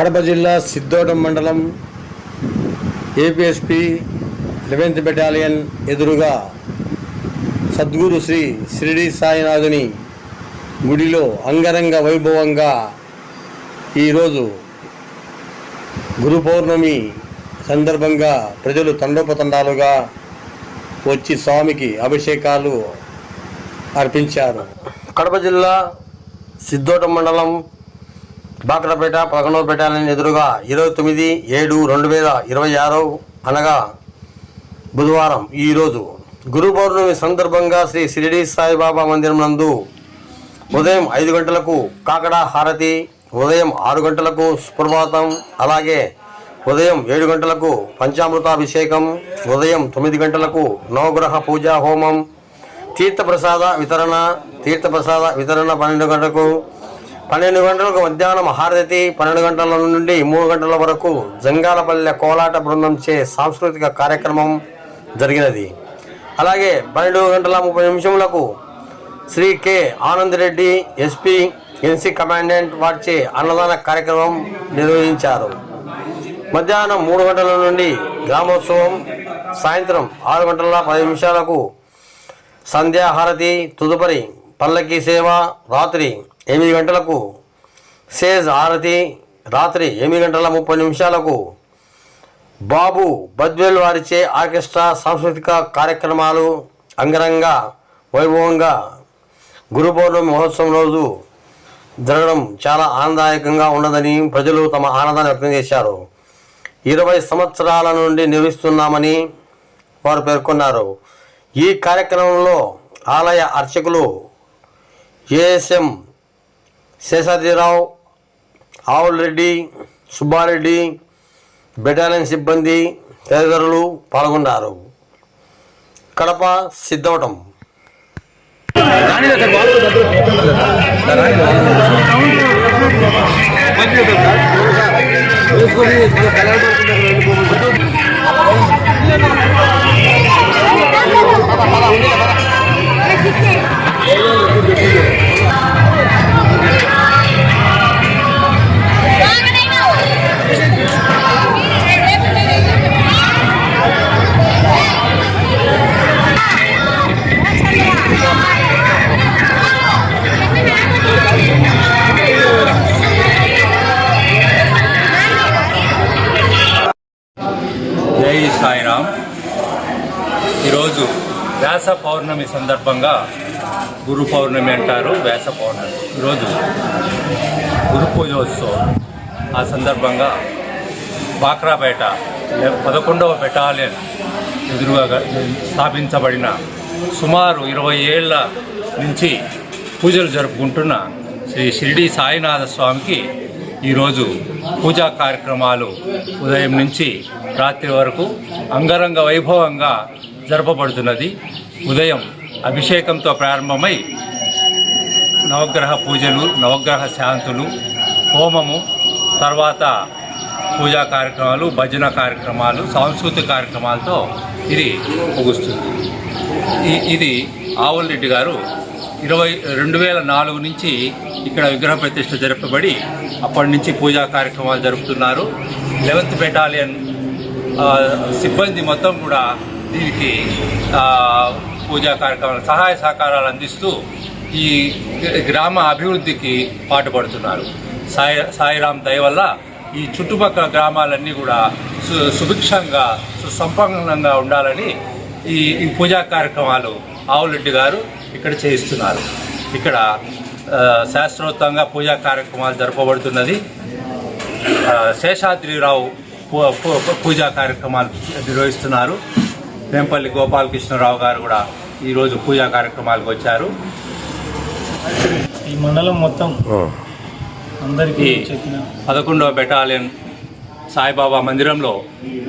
కడప జిల్లా సిద్ధోటం మండలం APSP 11th battalion ఎదురుగా సద్గురు శ్రీ షిరిడి సాయినాథుని గుడిలో అంగరంగ వైభవంగా ఈరోజు గురు పౌర్ణమి సందర్భంగా ప్రజలు తండోపతండాలుగా వచ్చి స్వామికి అభిషేకాలు అర్పించారు. కడప జిల్లా సిద్ధోటం మండలం బాక్రపేట 11వ బెటాలియన్ ఎదురుగా 29/7/2026 అనగా బుధవారం ఈరోజు గురు పౌర్ణమి సందర్భంగా శ్రీ షిరిడి సాయిబాబా మందిరం నందు ఉదయం 5 గంటలకు కాకడా హారతి, ఉదయం 6 గంటలకు సుప్రభాతం, అలాగే ఉదయం 7 గంటలకు పంచామృతాభిషేకం, ఉదయం 9 గంటలకు నవగ్రహ పూజా హోమం, తీర్థప్రసాద వితరణ 12 గంటలకు మధ్యాహ్నం హారతి, 12 గంటల నుండి 3 గంటల వరకు జంగాలపల్లె కోలాట బృందంచే సాంస్కృతిక కార్యక్రమం జరిగినది. అలాగే 12:30 Shri K Anandreddy SP NC commandant వారిచే అన్నదాన కార్యక్రమం నిర్వహించారు. మధ్యాహ్నం 3 గంటల నుండి గ్రామోత్సవం, సాయంత్రం 6:10 సంధ్యాహారతి, తదుపరి పల్లకి సేవ, రాత్రి 8 గంటలకు సేజ్ హారతి, రాత్రి 8:30 బాబు బద్వేల్ వారిచే ఆర్కెస్ట్రా సాంస్కృతిక కార్యక్రమాలు అంగరంగ వైభవంగా గురు పౌర్ణమి మహోత్సవం రోజు జరగడం చాలా ఆనందదాయకంగా ఉన్నదని ప్రజలు తమ ఆనందాన్ని వ్యక్తం చేశారు. 20 సంవత్సరాల నుండి నిర్వహిస్తున్నామని వారు పేర్కొన్నారు. ఈ కార్యక్రమంలో ఆలయ అర్చకులు ఏఎస్ఎం శేషాద్రిరావు, ఆవులరెడ్డి, సుబ్బారెడ్డి, బెటాలియన్ సిబ్బంది తదితరులు పాల్గొన్నారు. కడప సిద్ధోటం. జై సాయిరామ్. ఈరోజు వ్యాస పౌర్ణమి సందర్భంగా, గురు పౌర్ణమి అంటారు, వ్యాస పౌర్ణమి, ఈరోజు గురు పూజోత్సవం. ఆ సందర్భంగా బాక్రాపేట 11వ బెటాలియన్ ఎదురుగా స్థాపించబడిన సుమారు 20 ఏళ్ల నుంచి పూజలు జరుపుకుంటున్న శ్రీ షిరిడి సాయినాథ స్వామికి ఈరోజు పూజా కార్యక్రమాలు ఉదయం నుంచి రాత్రి వరకు అంగరంగ వైభవంగా జరపబడుతున్నది. ఉదయం అభిషేకంతో ప్రారంభమై నవగ్రహ పూజలు, నవగ్రహ శాంతులు, హోమము, తర్వాత పూజా కార్యక్రమాలు, భజన కార్యక్రమాలు, సాంస్కృతిక కార్యక్రమాలతో ఇది ముగుస్తుంది. ఇది ఆవులరెడ్డి గారు 2004 నుంచి ఇక్కడ విగ్రహ ప్రతిష్ఠ జరపబడి అప్పటి నుంచి పూజా కార్యక్రమాలు జరుపుతున్నారు. 11th బెటాలియన్ సిబ్బంది మొత్తం కూడా దీనికి పూజా కార్యక్రమాలు సహాయ సహకారాలు అందిస్తూ ఈ గ్రామ అభివృద్ధికి పాటుపడుతున్నారు. సాయిరామ్ దయ వల్ల ఈ చుట్టుపక్కల గ్రామాలన్నీ కూడా సుభిక్షంగా సుసంపన్నంగా ఉండాలని ఈ పూజా కార్యక్రమాలు ఆవులరెడ్డి గారు ఇక్కడ చేయిస్తున్నారు. ఇక్కడ శాస్త్రోక్తంగా పూజా కార్యక్రమాలు జరపబడుతున్నది. శేషాద్రిరావు పూజా కార్యక్రమాలు నిర్వహిస్తున్నారు. వేంపల్లి గోపాలకృష్ణరావు గారు కూడా ఈరోజు పూజా కార్యక్రమాలకు వచ్చారు. ఈ మండలం మొత్తం అందరికీ 11వ బెటాలియన్ సాయిబాబా మందిరంలో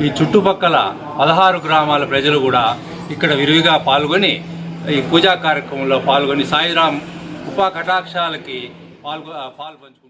ఈ చుట్టుపక్కల 16 గ్రామాల ప్రజలు కూడా ఇక్కడ విరివిగా పాల్గొని ఈ పూజా కార్యక్రమంలో పాల్గొని సాయిరామ్ ఉపా కటాక్షాలకి పాల్గొంచుకుంటారు.